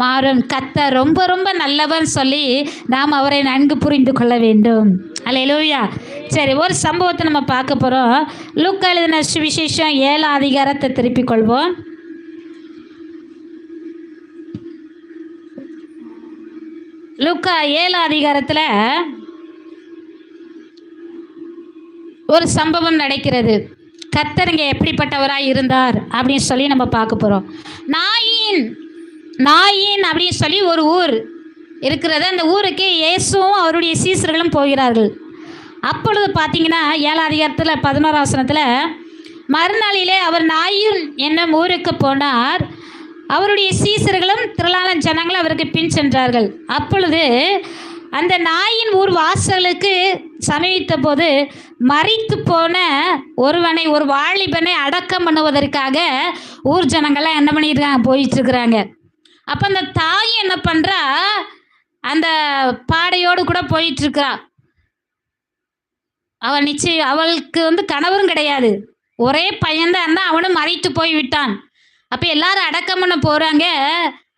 மாறும். கர்த்தர் ரொம்ப ரொம்ப நல்லவன் சொல்லி நாம் அவரை நன்கு புரிந்து கொள்ள வேண்டும். அல்லேலூயா. சரி, ஒரு சம்பவத்தை நம்ம பார்க்க போகிறோம். லூக்கா எழுதின சுவிசேஷம் 7 அதிகாரத்தை திருப்பிக் கொள்வோம். லூக்கா 7 அதிகாரத்தில் ஒரு சம்பவம் நடக்கிறது. கர்த்தர் இங்கே எப்படிப்பட்டவராக இருந்தார் அப்படின்னு சொல்லி நம்ம பார்க்க போகிறோம். நாயின் அப்படின்னு சொல்லி ஒரு ஊர் இருக்கிறது. அந்த ஊருக்கு இயேசுவும் அவருடைய சீசர்களும் போகிறார்கள். அப்பொழுது பார்த்தீங்கன்னா 7 அதிகாரத்தில் 11 வசனத்தில், மறுநாளிலே அவர் நாயின் என்னும் ஊருக்கு போனார். அவருடைய சீசர்களும் திரளான ஜனங்கள் அவருக்கு பின் சென்றார்கள். அப்பொழுது அந்த நாயின் ஊர் வாசலுக்கு சமீபித்த போது மரித்து போன ஒரு வாலிபனை அடக்கம் பண்ணுவதற்காக ஊர் ஜனங்கள்லாம் என்ன பண்ணியிருக்காங்க, போயிட்டுருக்குறாங்க. அப்போ அந்த தாய் என்ன பண்ணுறா, அந்த பாடையோடு கூட போயிட்டுருக்கிறா. அவளுக்கு கணவரும் கிடையாது, ஒரே பையன்தான் இருந்தால் அவனும் மறித்து போய் விட்டான். அப்போ எல்லாரும் அடக்கம் பண்ண போகிறாங்க.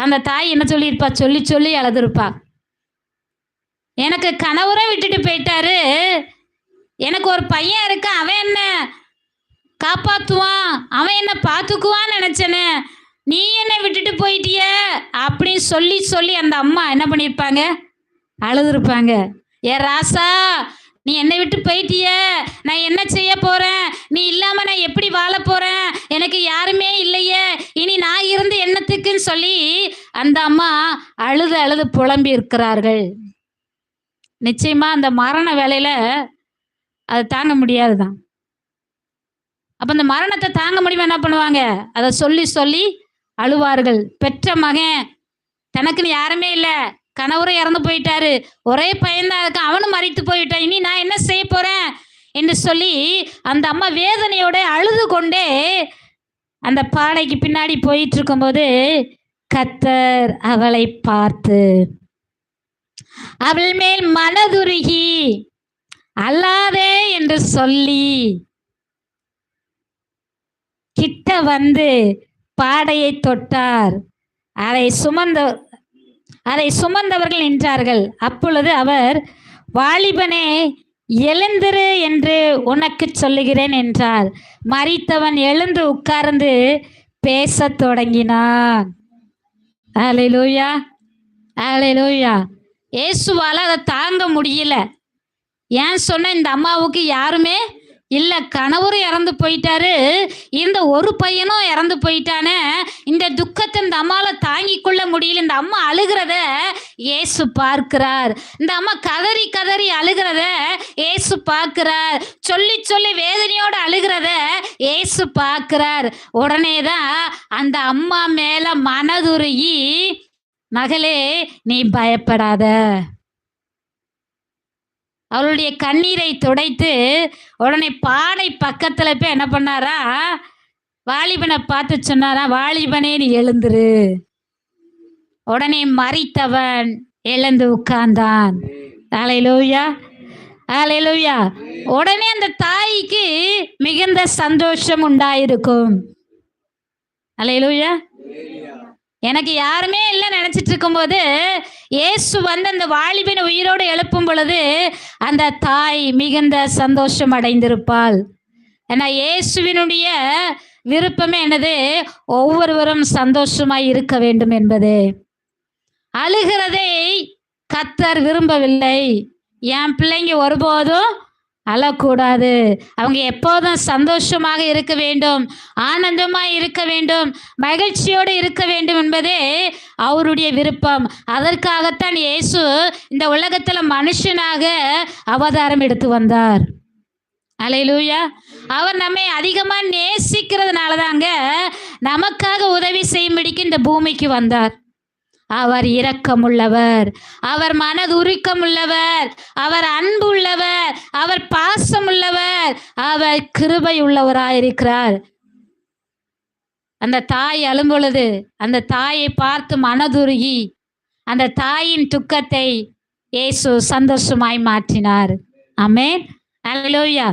அந்த தாய் என்ன சொல்லியிருப்பா, சொல்லி சொல்லி அழுதுருப்பா. எனக்கு கணவரை விட்டுட்டு போயிட்டாரு, எனக்கு ஒரு பையன் இருக்கான், அவன் என்ன காப்பாற்றுவான், அவன் என்ன பார்த்துக்குவான்னு நினச்சேன்னு, நீ என்ன விட்டுட்டு போயிட்டிய அப்படின்னு சொல்லி சொல்லி அந்த அம்மா என்ன பண்ணியிருப்பாங்க, அழுதுருப்பாங்க. ஏ ராசா, நீ என்னை விட்டு போயிட்டிய, நான் என்ன செய்ய போகிறேன், நீ இல்லாமல் நான் எப்படி வாழ போகிறேன், எனக்கு யாருமே இல்லையே, இனி நான் இருந்து என்னத்துக்குன்னு சொல்லி அந்த அம்மா அழுது அழுது புலம்பி இருக்கிறார்கள். நிச்சயமாக அந்த மரண வேலையில் அதை தாங்க முடியாது தான். அப்போ அந்த மரணத்தை தாங்க முடியுமா என்ன பண்ணுவாங்க, அதை சொல்லி சொல்லி அழுவார்கள். பெற்ற மகன், தனக்குன்னு யாருமே இல்லை, கணவரும் இறந்து போயிட்டாரு, ஒரே பையன்தான் இருக்கான், அவனும் மறித்து போயிட்டான், இனி நான் என்ன செய்ய போகிறேன் என்று சொல்லி அந்த அம்மா வேதனையோட அழுது கொண்டே அந்த பாடைக்கு பின்னாடி போயிட்டு இருக்கும்போது கர்த்தர் அவளை பார்த்து அவள் மேல் மனதுருகி அல்லாதே என்று சொல்லி கிட்ட வந்து பாடையை தொட்டார். அதை சுமந்தவர்கள் நின்றார்கள். அப்பொழுது அவர், வாலிபனே எழுந்திரு என்று உனக்கு சொல்லுகிறேன் என்றார். மரித்தவன் எழுந்து உட்கார்ந்து பேசத் தொடங்கினான். அல்லேலூயா, அல்லேலூயா. இயேசுவால் அதை தாங்க முடியல. ஏன் சொன்ன, இந்த அம்மாவுக்கு யாருமே இல்லை, கணவரும் இறந்து போயிட்டாரு, இந்த ஒரு பையனும் இறந்து போயிட்டானே, இந்த துக்கத்தை இந்த அம்மாவில் தாங்கி கொள்ள முடியல. இந்த அம்மா அழுகிறத இயேசு பார்க்கிறார். இந்த அம்மா கதறி கதறி அழுகிறத இயேசு பார்க்கிறார். சொல்லி சொல்லி வேதனையோடு அழுகிறத இயேசு பார்க்கிறார். உடனே தான் அந்த அம்மா மேலே மனதுருகி, மகளே நீ பயப்படாத, அவளுடைய கண்ணீரை துடைத்து உடனே பாடை பக்கத்தில் போய் என்ன பண்ணாரா, வாலிபனை பார்த்து சொன்னாரா, வாலிபனே நீ எழுந்துரு. உடனே மரித்தவன் எழுந்து உட்கார்ந்தான். அல்லேலூயா, அல்லேலூயா. உடனே அந்த தாய்க்கு மிகுந்த சந்தோஷம் உண்டாயிருக்கும். அல்லேலூயா. எனக்கு யாருமே இல்லை நினச்சிட்டு இருக்கும்போது இயேசு வந்து அந்த வாலிபன் உயிரோடு எழுப்பும் பொழுது அந்த தாய் மிகுந்த சந்தோஷம் அடைந்திருப்பாள். ஏன்னா இயேசுவினுடைய விருப்பமே என்னது, ஒவ்வொருவரும் சந்தோஷமாய் இருக்க வேண்டும் என்பது. அழுகிறதை கர்த்தர் விரும்பவில்லை. என் பிள்ளைங்க ஒருபோதும் அழக்கூடாது, அவங்க எப்போதும் சந்தோஷமாக இருக்க வேண்டும், ஆனந்தமாக இருக்க வேண்டும், மகிழ்ச்சியோடு இருக்க வேண்டும் என்பதே அவருடைய விருப்பம். அதற்காகத்தான் இயேசு இந்த உலகத்தில் மனுஷனாக அவதாரம் எடுத்து வந்தார். அல்லேலூயா. அவர் நம்மை அதிகமாக நேசிக்கிறதுனால தாங்க நமக்காக உதவி செய்யும்படிக்கு இந்த பூமிக்கு வந்தார். அவர் இரக்கமுள்ளவர், அவர் மனதுருக்கமுள்ளவர், அவர் அன்பு உள்ளவர், அவர் பாசமுள்ளவர், அவர் கிருபை உள்ளவராயிருக்கிறார். அந்த தாய் அழும்பொழுது அந்த தாயை பார்த்து மனதுருகி அந்த தாயின் துக்கத்தை இயேசு சந்தோஷமாய் மாற்றினார். ஆமென், அல்லேலூயா.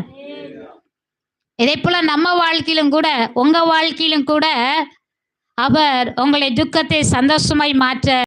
இதே போல நம்ம வாழ்க்கையிலும் கூட, உங்க வாழ்க்கையிலும் கூட அவர் உங்களை துக்கத்தை சந்தோஷமாய் மாற்ற